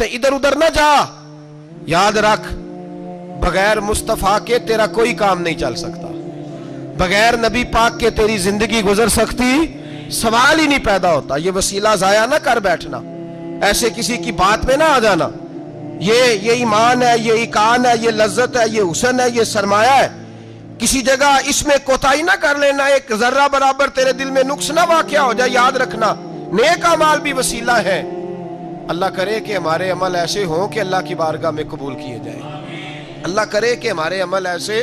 ادھر ادھر نہ جا. یاد رکھ بغیر مصطفیٰ کے تیرا کوئی کام نہیں چل سکتا. بغیر نبی پاک کے تیری زندگی گزر سکتی سوال ہی نہیں پیدا ہوتا. یہ وسیلہ ضائع نہ کر بیٹھنا, ایسے کسی کی بات میں نہ آ جانا. یہ ایمان ہے, یہ ایقان ہے, یہ لذت ہے, یہ حسن ہے, یہ سرمایہ ہے. کسی جگہ اس میں کوتاہی نہ کر لینا, ایک ذرہ برابر تیرے دل میں نقص نہ واقع ہو جائے. یاد رکھنا نیک اعمال بھی وسیلہ ہے. اللہ کرے کہ ہمارے عمل ایسے ہوں کہ اللہ کی بارگاہ میں قبول کیے جائیں. اللہ کرے کہ ہمارے عمل ایسے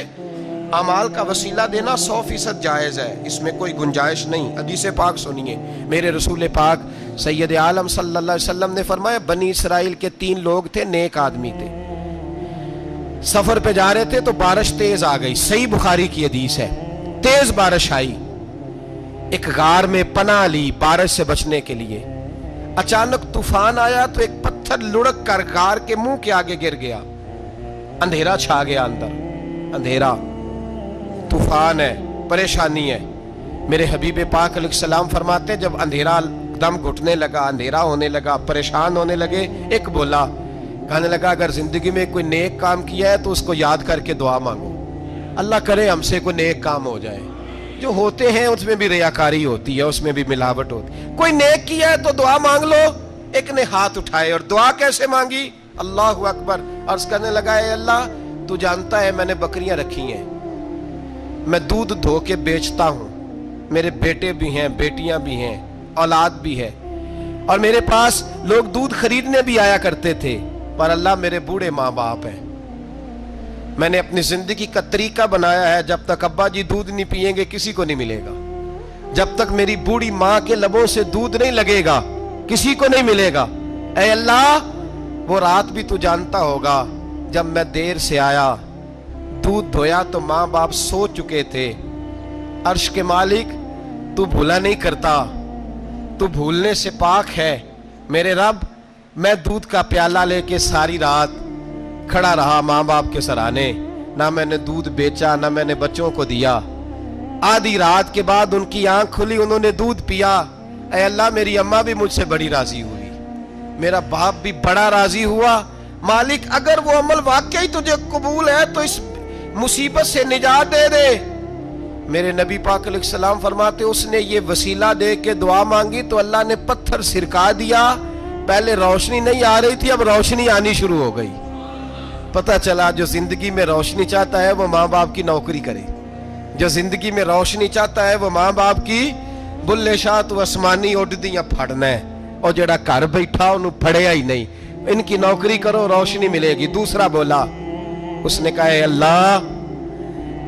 اعمال کا وسیلہ دینا 100% جائز ہے, اس میں کوئی گنجائش نہیں. حدیث پاک سنیے, میرے رسول پاک سید عالم صلی اللہ علیہ وسلم نے فرمایا بنی اسرائیل کے 3 لوگ تھے, نیک آدمی تھے. سفر پہ جا رہے تھے تو بارش تیز آ گئی. صحیح بخاری کی حدیث ہے. تیز بارش آئی, ایک غار میں پناہ لی بارش سے بچنے کے لیے. اچانک طوفان آیا تو ایک پتھر لڑک کر غار کے منہ کے آگے گر گیا. اندھیرا چھا گیا اندر, اندھیرا, طوفان ہے, پریشانی ہے. میرے حبیب پاک علیہ السلام فرماتے جب اندھیرا دم گھٹنے لگا, اندھیرا ہونے لگا, پریشان ہونے لگے, ایک بولا, کہنے لگا اگر زندگی میں کوئی نیک کام کیا ہے تو اس کو یاد کر کے دعا مانگو. اللہ کرے ہم سے کوئی نیک کام ہو جائے. جو ہوتے ہیں اس میں بھی ریاکاری ہوتی ہے, اس میں بھی ملاوٹ ہوتی ہے. کوئی نیک کیا ہے تو دعا مانگ لو. ایک نے ہاتھ اٹھائے اور دعا کیسے مانگی؟ اللہ اکبر. عرض کرنے لگا اے اللہ تو جانتا ہے میں نے بکریاں رکھی ہیں, میں دودھ دھو کے بیچتا ہوں, میرے بیٹے بھی ہیں, بیٹیاں بھی ہیں, اولاد بھی ہے, اور میرے پاس لوگ دودھ خریدنے بھی آیا کرتے تھے, پر اللہ میرے بوڑھے ماں باپ ہیں. میں نے اپنی زندگی کا طریقہ بنایا ہے جب تک ابا جی دودھ نہیں پیئیں گے کسی کو نہیں ملے گا. جب تک میری بوڑھی ماں کے لبوں سے دودھ نہیں لگے گا کسی کو نہیں ملے گا. اے اللہ وہ رات بھی تو جانتا ہوگا جب میں دیر سے آیا, دودھ دھویا تو ماں باپ سو چکے تھے. عرش کے مالک تو بھولا نہیں کرتا, تو بھولنے سے پاک ہے. میرے رب میں دودھ کا پیالہ لے کے ساری رات کھڑا رہا ماں باپ کے سرانے, نہ میں نے دودھ بیچا نہ میں نے بچوں کو دیا. آدھی رات کے بعد ان کی آنکھ کھلی, انہوں نے دودھ پیا. اے اللہ میری اماں بھی مجھ سے بڑی راضی ہوئی, میرا باپ بھی بڑا راضی ہوا. مالک اگر وہ عمل واقعی تجھے قبول ہے تو اس مصیبت سے نجات دے دے. میرے نبی پاک علیہ السلام فرماتے اس نے یہ وسیلہ دے کے دعا مانگی تو اللہ نے پتھر سرکا دیا. پہلے روشنی نہیں آ رہی تھی, اب روشنی آنی شروع ہو گئی. پتہ چلا جو زندگی میں روشنی چاہتا ہے وہ ماں باپ کی نوکری کرے, جو زندگی میں روشنی چاہتا ہے وہ ماں باپ کی بلے شاہ تو آسمانی اڈدیاں پھڑنا ہے, اور جڑا گھر بیٹھا انہوں پھڑیا ہی نہیں. ان کی نوکری کرو روشنی ملے گی. دوسرا بولا, اس نے کہا اے اللہ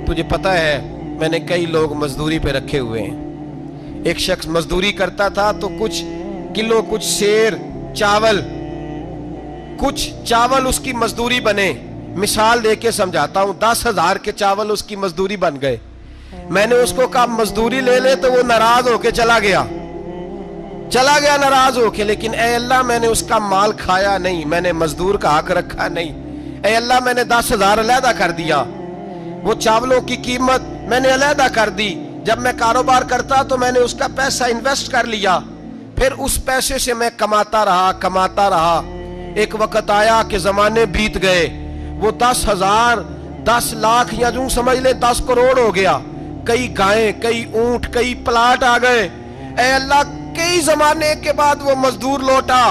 تجھے پتہ ہے میں نے کئی لوگ مزدوری پہ رکھے ہوئے ہیں. ایک شخص مزدوری کرتا تھا تو کچھ کلو کچھ سیر چاول, کچھ چاول اس کی مزدوری بنے. مثال دے کے سمجھاتا ہوں, 10,000 کے چاول اس کی مزدوری بن گئے. میں نے اس کو کہا مزدوری لے لے تو وہ ناراض ہو کے چلا گیا ناراض ہو کے. لیکن اے اللہ میں نے اس کا مال کھایا نہیں, میں نے مزدور کا حق رکھا نہیں. اے اللہ میں نے 10,000 علیحدہ کر دیا, وہ چاولوں کی قیمت میں نے علیحدہ کر دی. جب میں کاروبار کرتا تو میں نے اس کا پیسہ انویسٹ کر لیا, پھر اس پیسے سے میں کماتا رہا. ایک وقت آیا کہ زمانے بیت گئے, وہ 10,000 10 لاکھ یا یوں سمجھ لے 10 کروڑ ہو گیا. کئی گائیں, کئی اونٹ, کئی پلاٹ آ گئے. اے اللہ کئی زمانے کے بعد وہ مزدور لوٹا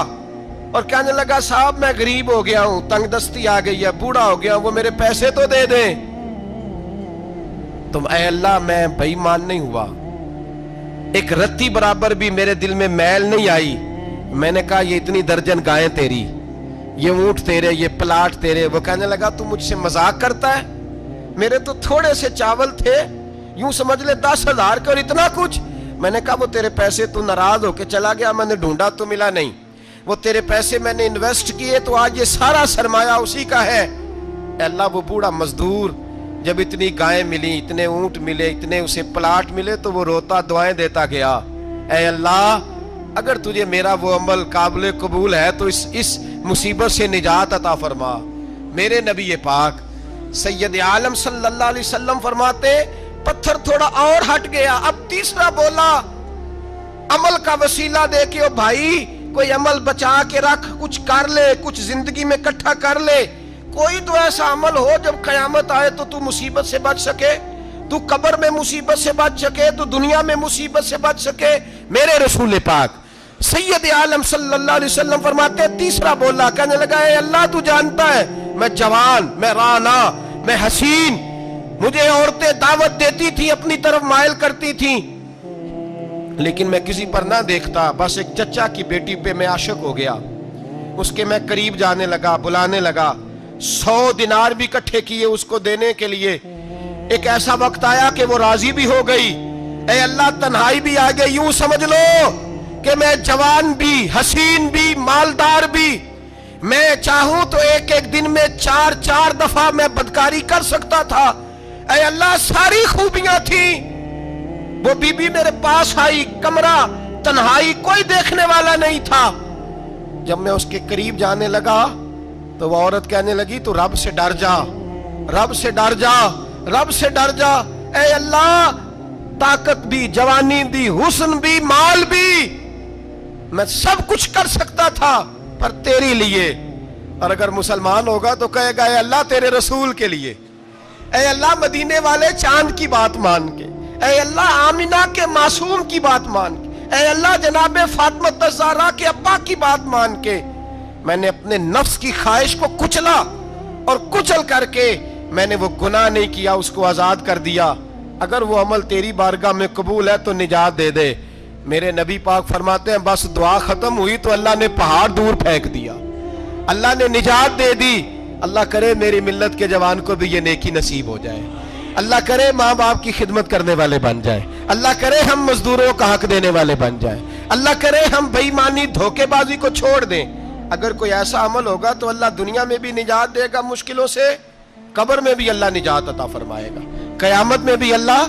اور کہنے لگا صاحب میں غریب ہو گیا ہوں, تنگ دستی آ گئی ہے, بوڑھا ہو گیا ہوں, وہ میرے پیسے تو دے دیں. تم اے اللہ میں بے ایمان نہیں ہوا, ایک رتی برابر بھی میرے دل میں میل نہیں آئی. میں نے کہا یہ اتنی درجن گائیں تیری, یہ اونٹ تیرے, یہ پلاٹ تیرے. وہ کہنے لگا تو مجھ سے مذاق کرتا ہے, میرے تو تھوڑے سے چاول تھے, یوں سمجھ لے 10,000 کے اور اتنا کچھ. میں نے کہا وہ تیرے پیسے تو ناراض ہو کے چلا گیا, میں نے ڈھونڈا تو ملا نہیں. وہ تیرے پیسے میں نے انویسٹ کیے تو آج یہ سارا سرمایہ اسی کا ہے. اے اللہ وہ بوڑھا مزدور جب اتنی گائیں ملی, اتنے اونٹ ملے, اتنے اسے پلاٹ ملے تو وہ روتا دعائیں دیتا گیا. اے اللہ اگر تجھے میرا وہ عمل قابل قبول ہے تو اس مصیبت سے نجات عطا فرما. میرے نبی پاک سید عالم صلی اللہ علیہ وسلم فرماتے پتھر تھوڑا اور ہٹ گیا. اب تیسرا بولا عمل کا وسیلہ دے کے, او بھائی کوئی عمل بچا کے رکھ, کچھ کر لے, کچھ زندگی میں اکٹھا کر لے. کوئی تو ایسا عمل ہو جب قیامت آئے تو مصیبت سے بچ سکے, تو قبر میں مصیبت سے بچ سکے, تو دنیا میں مصیبت سے بچ سکے. میرے رسول پاک سید عالم صلی اللہ علیہ وسلم فرماتے ہیں, تیسرا بولا, کہنے لگا اے اللہ تو جانتا ہے میں جوان, میں رانا, میں حسین, مجھے عورتیں دعوت دیتی تھی, اپنی طرف مائل کرتی تھیں, لیکن میں کسی پر نہ دیکھتا, بس ایک چچا کی بیٹی پہ میں عاشق ہو گیا, اس کے میں قریب جانے لگا, بلانے لگا, 100 دینار بھی اکٹھے کیے اس کو دینے کے لیے. ایک ایسا وقت آیا کہ وہ راضی بھی ہو گئی. اے اللہ تنہائی بھی آ گئی. یوں سمجھ لو کہ میں جوان بھی, حسین بھی, مالدار بھی, میں چاہوں تو ایک ایک دن میں 4 دفعہ میں بدکاری کر سکتا تھا. اے اللہ ساری خوبیاں تھیں. وہ بی بی میرے پاس آئی, کمرہ, تنہائی, کوئی دیکھنے والا نہیں تھا. جب میں اس کے قریب جانے لگا تو وہ عورت کہنے لگی تو رب سے ڈر جا, رب سے ڈر جا, رب سے ڈر جا. اے اللہ طاقت بھی, جوانی بھی, حسن بھی, مال بھی, میں سب کچھ کر سکتا تھا پر تیری لیے. اور اگر مسلمان ہوگا تو کہے گا اے اللہ تیرے رسول کے لیے, اے اللہ مدینے والے چاند کی بات مان کے, اے اللہ آمنہ کے معصوم کی بات مان کے, اے اللہ جناب فاطمہ الزہرا کے ابا کی بات مان کے میں نے اپنے نفس کی خواہش کو کچلا, اور کچل کر کے میں نے وہ گناہ نہیں کیا, اس کو آزاد کر دیا. اگر وہ عمل تیری بارگاہ میں قبول ہے تو نجات دے دے. میرے نبی پاک فرماتے ہیں بس دعا ختم ہوئی تو اللہ نے پہاڑ دور پھینک دیا, اللہ نے نجات دے دی. اللہ کرے میری ملت کے جوان کو بھی یہ نیکی نصیب ہو جائے, اللہ کرے ماں باپ کی خدمت کرنے والے بن جائیں, اللہ کرے ہم مزدوروں کا حق دینے والے بن جائیں, اللہ کرے ہم بے ایمانی دھوکے بازی کو چھوڑ دیں. اگر کوئی ایسا عمل ہوگا تو اللہ دنیا میں بھی نجات دے گا مشکلوں سے, قبر میں بھی اللہ نجات عطا فرمائے گا, قیامت میں بھی اللہ.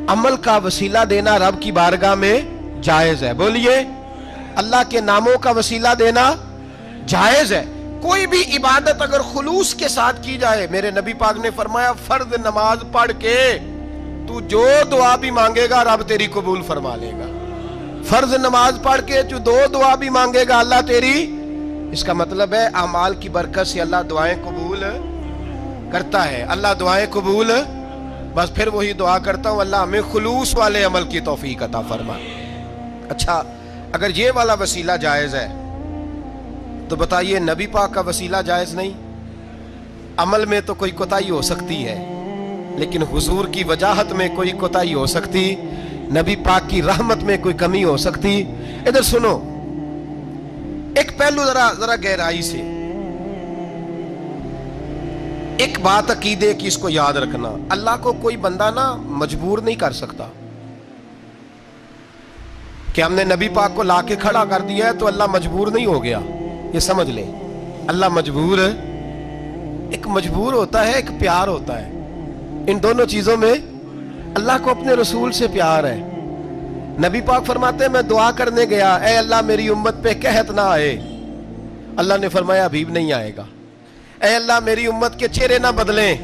عمل کا وسیلہ دینا رب کی بارگاہ میں جائز ہے. بولیے اللہ کے ناموں کا وسیلہ دینا جائز ہے. کوئی بھی عبادت اگر خلوص کے ساتھ کی جائے, میرے نبی پاک نے فرمایا فرض نماز پڑھ کے تو جو دعا بھی مانگے گا رب تیری قبول فرما لے گا. فرض نماز پڑھ کے جو 2 دعا بھی مانگے گا اللہ تیری, اس کا مطلب ہے اعمال کی برکت سے اللہ دعائیں قبول کرتا ہے. اللہ دعائیں قبول, بس پھر وہی دعا کرتا ہوں اللہ ہمیں خلوص والے عمل کی توفیق عطا فرما. اچھا اگر یہ والا وسیلہ جائز ہے تو بتائیے نبی پاک کا وسیلہ جائز نہیں؟ عمل میں تو کوئی کوتاہی ہو سکتی ہے, لیکن حضور کی وجاہت میں کوئی کوتاہی ہو سکتی, نبی پاک کی رحمت میں کوئی کمی ہو سکتی. ادھر سنو ایک پہلو ذرا گہرائی سے, ایک بات عقیدے کی اس کو یاد رکھنا, اللہ کو کوئی بندہ نا مجبور نہیں کر سکتا کہ ہم نے نبی پاک کو لا کے کھڑا کر دیا ہے تو اللہ مجبور نہیں ہو گیا. یہ سمجھ لیں اللہ مجبور ہے, ایک مجبور ہوتا ہے, ایک پیار ہوتا ہے. ان دونوں چیزوں میں اللہ کو اپنے رسول سے پیار ہے. نبی پاک فرماتے ہیں میں دعا کرنے گیا, اے اللہ میری امت پہ قحط نہ آئے. اللہ نے فرمایا ابھی نہیں آئے گا. اے اللہ میری امت کے چہرے نہ بدلیں,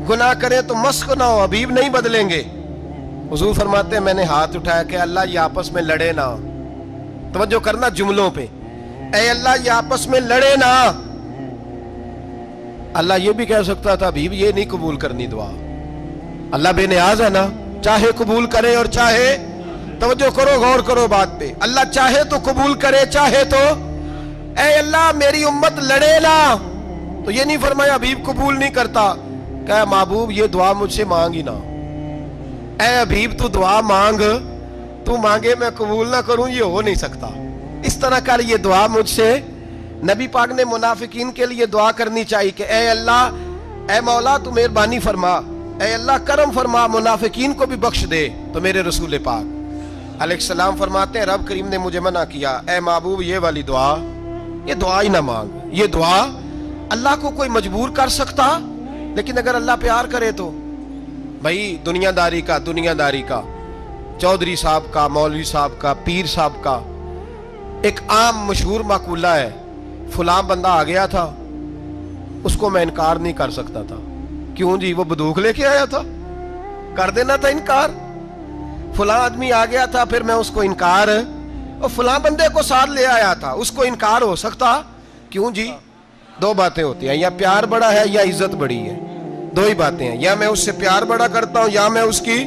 گناہ کریں تو مسخ نہ ہو, ابھی نہیں بدلیں گے. حضور فرماتے ہیں میں نے ہاتھ اٹھایا کہ اللہ یہ آپس میں لڑے نہ. توجہ کرنا جملوں پہ, اے اللہ یہ آپس میں لڑے نہ. اللہ یہ بھی کہہ سکتا تھا ابھی یہ نہیں قبول کرنی دعا. اللہ بے نیاز ہے نا, چاہے قبول کرے اور چاہے, توجہ کرو غور کرو بات پہ, اللہ چاہے تو قبول کرے چاہے تو. اے اللہ میری امت لڑے نہ, تو یہ نہیں فرمایا ابھی قبول نہیں کرتا, کہ محبوب یہ دعا مجھ سے مانگ ہی نہ. اے حبیب تو دعا مانگ, تو مانگے میں قبول نہ کروں, یہ ہو نہیں سکتا. اس طرح کر یہ دعا مجھ سے. نبی پاک نے منافقین کے لیے دعا کرنی چاہیے کہ اے اللہ, اے مولا تو مہربانی فرما, اے اللہ کرم فرما, منافقین کو بھی بخش دے. تو میرے رسول پاک علیہ السلام فرماتے ہیں رب کریم نے مجھے منع کیا, اے محبوب یہ والی دعا, یہ دعا ہی نہ مانگ. یہ دعا اللہ کو کوئی مجبور کر سکتا, لیکن اگر اللہ پیار کرے تو. بھائی دنیا داری کا چودھری صاحب کا, مولوی صاحب کا, پیر صاحب کا ایک عام مشہور مقولہ ہے, فلاں بندہ آ گیا تھا اس کو میں انکار نہیں کر سکتا تھا. کیوں جی؟ وہ بندوق لے کے آیا تھا, کر دینا تھا انکار. فلاں آدمی آ گیا تھا پھر میں اس کو انکار اور فلاں بندے کو ساتھ لے آیا تھا، اس کو انکار ہو سکتا؟ کیوں جی؟ دو باتیں ہوتی ہیں، یا پیار بڑا ہے یا عزت بڑی ہے، دو ہی باتیں ہیں، یا میں اس سے پیار بڑا کرتا ہوں یا میں اس کی۔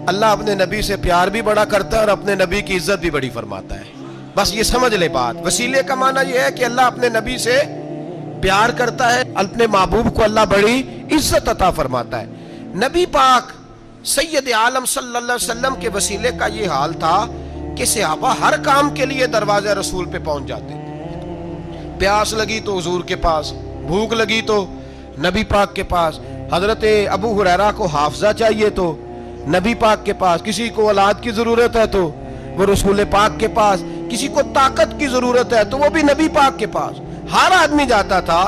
اللہ اپنے نبی سے پیار بھی بڑا کرتا ہے اور اپنے نبی کی عزت بھی بڑی فرماتا ہے۔ بس یہ سمجھ لے بات۔ وسیلے کا معنی یہ ہے کہ اللہ اپنے نبی سے پیار کرتا ہے، اپنے محبوب کو اللہ بڑی عزت عطا فرماتا ہے۔ نبی پاک سید عالم صلی اللہ علیہ وسلم کے وسیلے کا یہ حال تھا کہ صحابہ ہر کام کے لیے دروازے رسول پہ پہنچ جاتے تھے۔ پیاس لگی تو حضور کے پاس، بھوک لگی تو نبی پاک کے پاس، حضرت ابو ہریرہ کو حافظہ چاہیے تو نبی پاک کے پاس، کسی کو اولاد کی ضرورت ہے تو وہ رسول پاک کے پاس، کسی کو طاقت کی ضرورت ہے تو وہ بھی نبی پاک کے پاس۔ ہر آدمی جاتا تھا،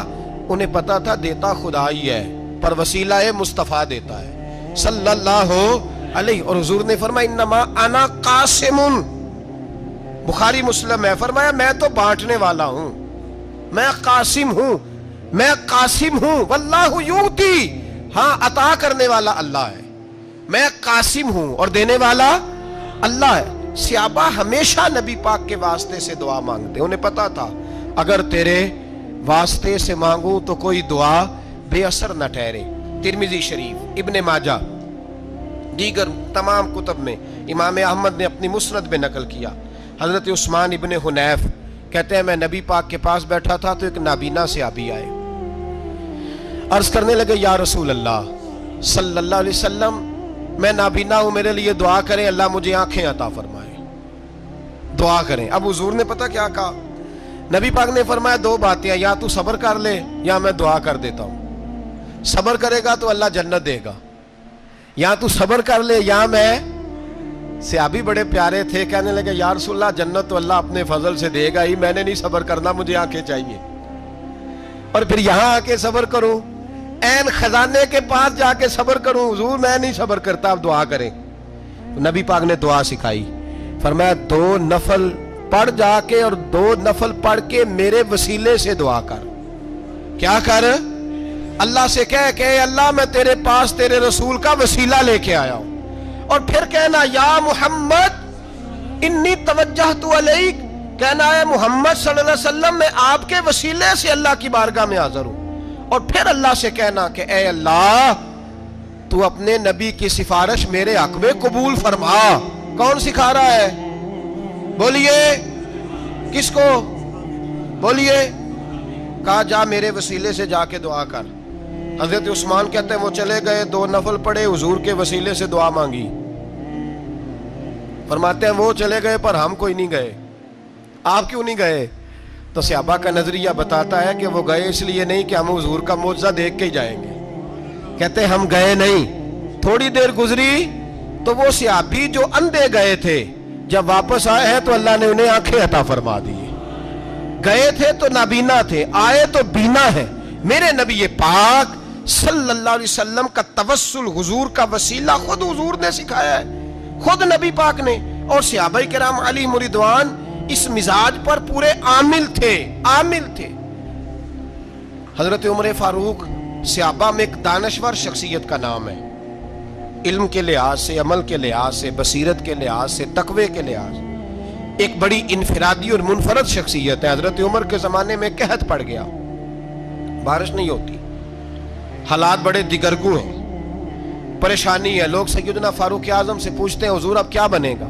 انہیں پتا تھا دیتا خدا ہی ہے پر وسیلہ مصطفیٰ دیتا ہے صلی اللہ علیہ۔ اور حضور نے فرمایا انما انا قاسم، بخاری مسلم ہے، فرمایا میں تو بانٹنے والا ہوں، میں قاسم ہوں، میں قاسم ہوں، واللہ یؤتی، ہاں عطا کرنے والا اللہ ہے، میں قاسم ہوں اور دینے والا اللہ ہے۔ صحابہ ہمیشہ نبی پاک کے واسطے سے دعا مانگتے، انہیں پتا تھا اگر تیرے واسطے سے مانگوں تو کوئی دعا بے اثر نہ ٹھہرے۔ ترمذی شریف، ابن ماجہ، دیگر تمام کتب میں امام احمد نے اپنی مسند میں نقل کیا۔ حضرت عثمان ابن حنیف کہتے ہیں میں نبی پاک کے پاس بیٹھا تھا تو ایک نابینا صحابی آئے، عرض کرنے لگے یا رسول اللہ صلی اللہ علیہ وسلم میں نابینا ہوں، میرے لیے دعا کریں، اللہ مجھے آنکھیں عطا فرمائے، دعا کریں۔ اب حضور نے پتہ کیا کہا؟ نبی پاک نے فرمایا دو باتیں، یا تو صبر کر لے یا میں دعا کر دیتا ہوں۔ صبر کرے گا تو اللہ جنت دے گا، یا تو صبر کر لے یا میں۔ صحابی بڑے پیارے تھے، کہنے لگے یا رسول اللہ جنت تو اللہ اپنے فضل سے دے گا ہی، میں نے نہیں صبر کرنا، مجھے آنکھیں چاہیے، اور پھر یہاں آ کے صبر کروں، این خزانے کے پاس جا کے صبر کروں؟ حضور میں نہیں صبر کرتا، اب دعا کریں۔ نبی پاک نے دعا سکھائی، فرمایا دو نفل پڑھ جا کے اور دو نفل پڑھ کے میرے وسیلے سے دعا کر۔ کیا کر؟ اللہ سے کہہ کہ اللہ میں تیرے پاس تیرے رسول کا وسیلہ لے کے آیا ہوں، اور پھر کہنا یا محمد انی توجہت علیک، کہنا ہے محمد صلی اللہ علیہ وسلم میں آپ کے وسیلے سے اللہ کی بارگاہ میں حاضر ہوں، اور پھر اللہ سے کہنا کہ اے اللہ تو اپنے نبی کی سفارش میرے حق میں قبول فرما۔ کون سکھا رہا ہے؟ بولیے کس کو؟ بولیے۔ کہا جا میرے وسیلے سے جا کے دعا کر۔ حضرت عثمان کہتے ہیں وہ چلے گئے، دو نفل پڑھے، حضور کے وسیلے سے دعا مانگی۔ فرماتے ہیں وہ چلے گئے پر ہم کوئی نہیں گئے۔ آپ کیوں نہیں گئے؟ تو صحابہ کا نظریہ بتاتا ہے کہ وہ گئے اس لیے نہیں کہ ہم حضور کا معجزہ دیکھ کے ہی جائیں گے، کہتے ہم گئے نہیں۔ تھوڑی دیر گزری تو وہ صحابی جو اندھے گئے تھے جب واپس آئے ہیں تو اللہ نے انہیں آنکھیں عطا فرما دی۔ گئے تھے تو نابینا تھے، آئے تو بینا ہے۔ میرے نبی پاک صلی اللہ علیہ وسلم کا توسل، حضور کا وسیلہ خود حضور نے سکھایا ہے، خود نبی پاک نے، اور صحابہ کرام علیہم رضوان اس مزاج پر پورے عامل تھے، عامل تھے۔ حضرت عمر فاروق صحابہ میں ایک دانشور شخصیت کا نام ہے، علم کے لحاظ سے، عمل کے لحاظ سے، بصیرت کے لحاظ سے، تقوی کے لحاظ سے ایک بڑی انفرادی اور منفرد شخصیت ہے۔ حضرت عمر کے زمانے میں قحط پڑ گیا، بارش نہیں ہوتی، حالات بڑے دگرگوں ہیں، پریشانی ہے۔ لوگ سیدنا فاروق اعظم سے پوچھتے ہیں حضور اب کیا بنے گا؟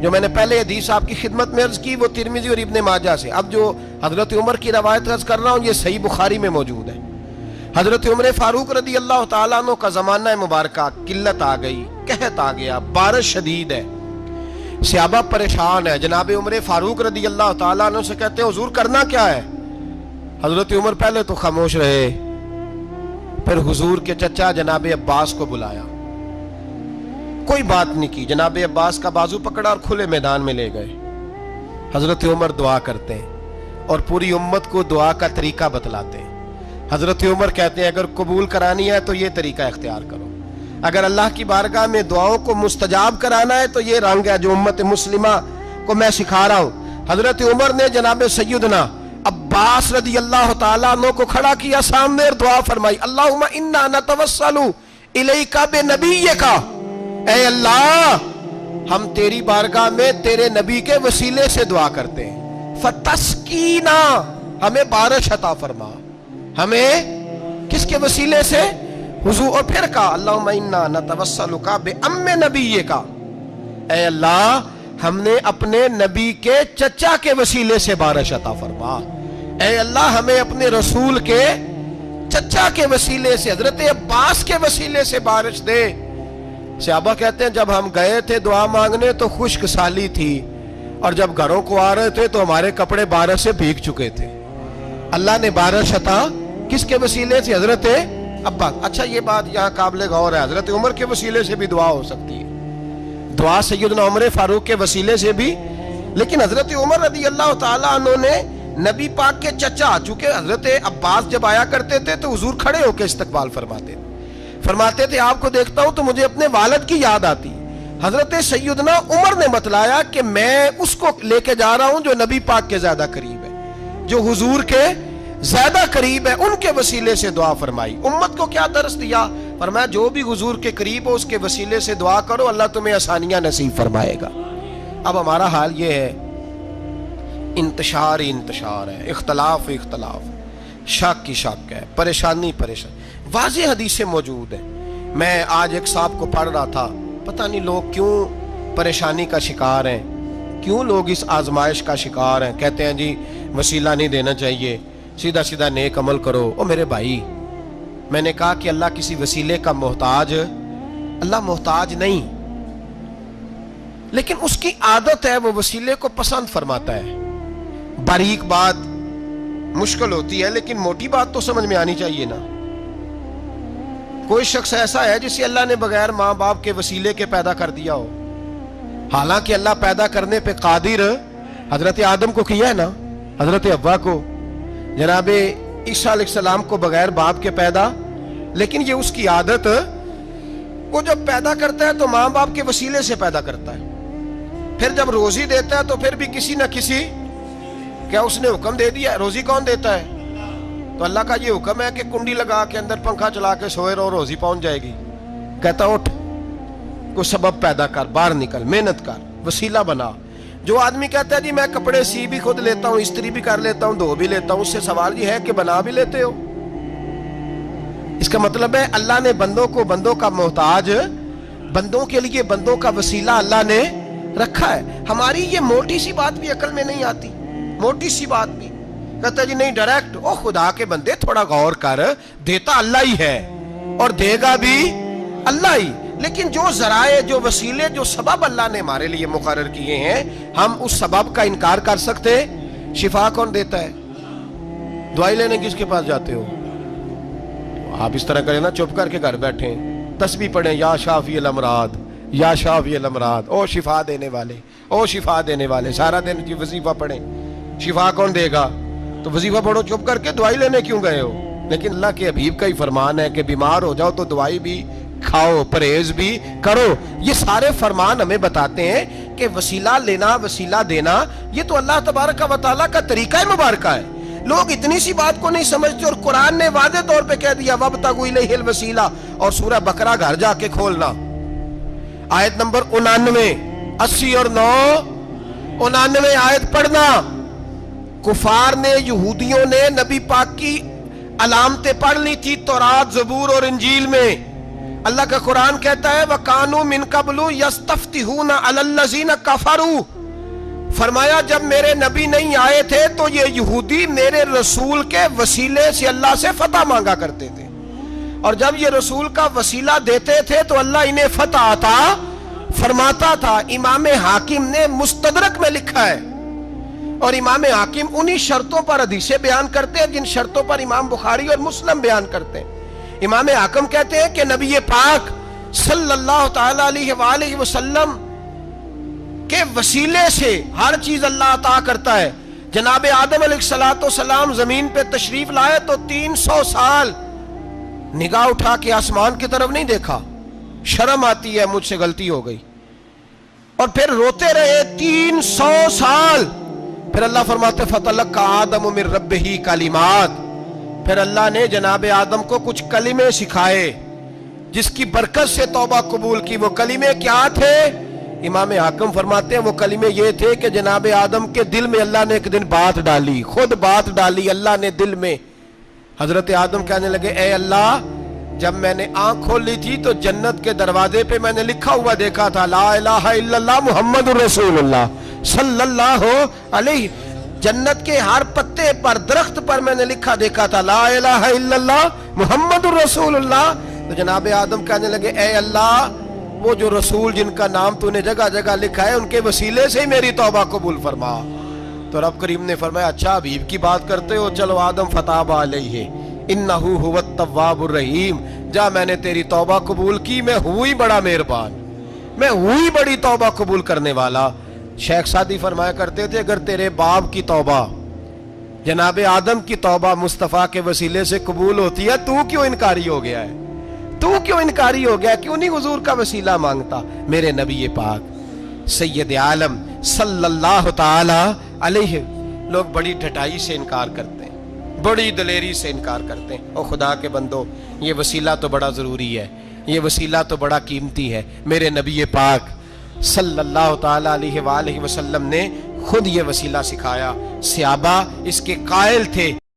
جو میں نے پہلے حدیث آپ کی خدمت میں عرض کی وہ ترمذی اور ابن ماجہ سے، اب جو حضرت عمر کی روایت عرض کر رہا ہوں یہ صحیح بخاری میں موجود ہے۔ حضرت عمر فاروق رضی اللہ تعالیٰ عنہ کا زمانہ مبارکہ، قلت آ گئی، قحط آ گیا، بارش شدید ہے، صحابہ پریشان ہے۔ جناب عمر فاروق رضی اللہ تعالیٰ عنہ سے کہتے ہیں حضور کرنا کیا ہے؟ حضرت عمر پہلے تو خاموش رہے، پھر حضور کے چچا جناب عباس کو بلایا، کوئی بات نہیں کی، جناب عباس کا بازو پکڑا اور کھلے میدان میں لے گئے۔ حضرت عمر دعا کرتے ہیں اور پوری امت کو دعا کا طریقہ بتلاتے ہیں۔ حضرت عمر کہتے ہیں اگر قبول کرانی ہے تو یہ طریقہ اختیار کرو، اگر اللہ کی بارگاہ میں دعاؤں کو مستجاب کرانا ہے تو یہ رنگ ہے جو امت مسلمہ کو میں سکھا رہا ہوں۔ حضرت عمر نے جناب سیدنا عباس رضی اللہ تعالیٰ عنہ کو کھڑا کیا سامنے اور دعا فرمائی، اللہم انا نتوسل الیک بنبیک، اے اللہ ہم تیری بارگاہ میں تیرے نبی کے وسیلے سے دعا کرتے ہیں، فتسقینا، ہمیں بارش عطا فرما، ہمیں کس کے وسیلے سے؟ حضور، اور پھر کہا اللہم انا نتوسلک بام نبیک، اے اللہ ہم نے اپنے نبی کے چچا کے وسیلے سے بارش عطا فرما، اے اللہ ہمیں اپنے رسول کے چچا کے وسیلے سے، حضرت عباس کے وسیلے سے بارش دے۔ صحابہ کہتے ہیں جب ہم گئے تھے دعا مانگنے تو خشک سالی تھی، اور جب گھروں کو آ رہے تھے تو ہمارے کپڑے بارش سے بھیگ چکے تھے۔ اللہ نے بارش عطا کس کے وسیلے سے؟ حضرت عباس۔ اچھا یہ بات یہاں قابل غور ہے، حضرت عمر کے وسیلے سے بھی دعا ہو سکتی ہے، دعا سیدنا عمر فاروق کے وسیلے سے بھی، لیکن حضرت عمر رضی اللہ تعالیٰ عنہ نے نبی پاک کے چچا، چونکہ حضرت عباس جب آیا کرتے تھے تو حضور کھڑے ہو کے استقبال فرماتے تھے آپ کو دیکھتا ہوں تو مجھے اپنے والد کی یاد آتی۔ حضرت سیدنا عمر نے بتلایا کہ میں اس کو لے کے جا رہا ہوں جو نبی پاک کے زیادہ قریب ہے، جو حضور کے زیادہ قریب ہے، ان کے وسیلے سے دعا فرمائی۔ امت کو کیا درس دیا؟ فرمایا جو بھی حضور کے قریب ہو اس کے وسیلے سے دعا کرو، اللہ تمہیں آسانیاں نصیب فرمائے گا۔ اب ہمارا حال یہ ہے، انتشار ہی انتشار ہے، اختلاف شک کی شک ہے، پریشانی واضح حدیثیں موجود ہیں۔ میں آج ایک صاحب کو پڑھ رہا تھا، پتہ نہیں لوگ کیوں پریشانی کا شکار ہیں، کیوں لوگ اس آزمائش کا شکار ہیں، کہتے ہیں جی وسیلہ نہیں دینا چاہیے، سیدھا سیدھا نیک عمل کرو۔ او میرے بھائی، میں نے کہا کہ اللہ کسی وسیلے کا محتاج، اللہ محتاج نہیں، لیکن اس کی عادت ہے وہ وسیلے کو پسند فرماتا ہے۔ باریک بات مشکل ہوتی ہے لیکن موٹی بات تو سمجھ میں آنی چاہیے نا۔ کوئی شخص ایسا ہے جسے اللہ نے بغیر ماں باپ کے وسیلے کے پیدا کر دیا ہو، حالانکہ اللہ پیدا کرنے پہ قادر حضرت آدم کو کیا ہے نا، حضرت حوا کو، جناب عیسیٰ علیہ السلام کو بغیر باپ کے پیدا، لیکن یہ اس کی عادت، وہ جب پیدا کرتا ہے تو ماں باپ کے وسیلے سے پیدا کرتا ہے، پھر جب روزی دیتا ہے تو پھر بھی کسی نہ کسی، کیا اس نے حکم دے دیا؟ روزی کون دیتا ہے؟ تو اللہ کا یہ حکم ہے کہ کنڈی لگا کے اندر پنکھا چلا کے سوئے رہو، روزی پہنچ جائے گی۔ کہتا اٹھ، کوئی سبب پیدا کر، باہر نکل، محنت کر، وسیلہ بنا۔ جو آدمی کہتا ہے جی میں کپڑے سی بھی خود لیتا ہوں، استری بھی کر لیتا ہوں، دھو بھی لیتا ہوں، اس سے سوال یہ ہے کہ بنا بھی لیتے ہو؟ اس کا مطلب ہے اللہ نے بندوں کو بندوں کا محتاج، بندوں کے لیے بندوں کا وسیلہ اللہ نے رکھا ہے۔ ہماری یہ موٹی سی بات بھی عقل میں نہیں آتی، موٹی سی بات بھی، کہتا ہے جی نہیں ڈائریکٹ، او خدا کے بندے تھوڑا غور کر، دیتا اللہ ہی ہے اور دے گا بھی اللہ ہی، لیکن جو ذرائع، جو وسیلے، جو سبب اللہ نے ہمارے لیے مقرر کیے ہیں، ہم اس سبب کا انکار کر سکتے؟ شفا کون دیتا ہے؟ دوائی لینے کس کے پاس جاتے ہو؟ آپ اس طرح کریں نا، چپ کر کے گھر بیٹھیں، تسبیح پڑھیں، یا شافی الامراض، یا شافی الامراض، او شفا دینے والے، او شفا دینے والے، سارا دن جی وظیفہ پڑھیں، شفا کون دے گا؟ تو وظیفہ پڑھو چپ کر کے، دوائی لینے کیوں گئے ہو؟ لیکن اللہ کے حبیب کا ہی فرمان ہے کہ بیمار ہو جاؤ تو دوائی بھی کھاؤ، پرہیز بھی کرو۔ یہ سارے فرمان ہمیں بتاتے ہیں کہ وسیلہ لینا، وسیلہ دینا، یہ تو اللہ تبارک و تعالیٰ کا طریقہ مبارکہ ہے۔ لوگ اتنی سی بات کو نہیں سمجھتے، اور قرآن نے واضح طور پہ کہہ دیا وَابْتَغُوا إِلَيْهِ الْوَسِيلَةَ، اور سورہ بقرہ گھر جا کے کھولنا، آیت نمبر 99، 80 اور 9، 99 آیت پڑھنا۔ کفار نے، یہودیوں نے نبی پاک کی علامتیں پڑھ لی تھی تورات، زبور اور انجیل میں۔ اللہ کا قرآن کہتا ہے وَكَانُوا مِن قَبْلُ يَسْتَفْتِحُونَ عَلَى الَّذِينَ كَفَرُوا، فرمایا جب میرے نبی نہیں آئے تھے تو یہ یہودی میرے رسول کے وسیلے سے اللہ سے فتح مانگا کرتے تھے، اور جب یہ رسول کا وسیلہ دیتے تھے تو اللہ انہیں فتح عطا فرماتا تھا۔ امام حاکم نے مستدرک میں لکھا ہے، اور امام حاکم انہی شرطوں پر حدیثیں بیان کرتے ہیں جن شرطوں پر امام بخاری اور مسلم بیان کرتے ہیں۔ امام حاکم کہتے ہیں کہ نبی پاک صلی اللہ تعالی علیہ وآلہ وسلم کے وسیلے سے ہر چیز اللہ عطا کرتا ہے۔ جناب آدم علیہ السلام زمین پہ تشریف لائے تو 300 سال نگاہ اٹھا کے آسمان کی طرف نہیں دیکھا، شرم آتی ہے مجھ سے غلطی ہو گئی، اور پھر روتے رہے 300 سال۔ پھر اللہ فرماتے فَتَلَقَّى آدَمُ مِن رَبِّهِ کلمات، پھر اللہ نے جناب آدم کو کچھ کلمے سکھائے جس کی برکت سے توبہ قبول کی۔ وہ کلمے کیا تھے؟ امام حاکم فرماتے ہیں وہ کلمے یہ تھے کہ جناب آدم کے دل میں اللہ نے ایک دن بات ڈالی، خود بات ڈالی اللہ نے دل میں۔ حضرت آدم کہنے لگے اے اللہ، جب میں نے آنکھ کھول لی تھی تو جنت کے دروازے پہ میں نے لکھا ہوا دیکھا تھا لا الہ الا اللہ محمد الرسول اللہ صلی اللہ علیہ، جنت کے ہر پتے پر درخت پر میں نے لکھا دیکھا تھا لا الہ الا اللہ محمد الرسول اللہ۔ تو جناب آدم کہنے لگے اے اللہ، وہ جو رسول جن کا نام تو نے جگہ جگہ لکھا ہے ان کے وسیلے سے ہی میری توبہ قبول فرما۔ تو رب کریم نے فرمایا اچھا حبیب کی بات کرتے ہو، چلو آدم فتاب علیہ انہ هو التواب الرحیم، جا میں نے تیری توبہ قبول کی، میں ہوئی بڑا مہربان، میں ہوئی بڑی توبہ قبول کرنے والا۔ شیخ سعدی فرمایا کرتے تھے اگر تیرے باپ کی توبہ، جناب آدم کی توبہ مصطفیٰ کے وسیلے سے قبول ہوتی ہے، تو کیوں انکاری ہو گیا ہے؟ تو کیوں انکاری ہو گیا؟ کیوں نہیں حضور کا وسیلہ مانگتا؟ میرے نبی پاک سید عالم صلی اللہ تعالی علیہ، لوگ بڑی ڈھٹائی سے انکار کرتے ہیں، بڑی دلیری سے انکار کرتے ہیں۔ او خدا کے بندو، یہ وسیلہ تو بڑا ضروری ہے، یہ وسیلہ تو بڑا قیمتی ہے۔ میرے نبی پاک صلی اللہ تعالی علیہ وآلہ وسلم نے خود یہ وسیلہ سکھایا، صحابہ اس کے قائل تھے۔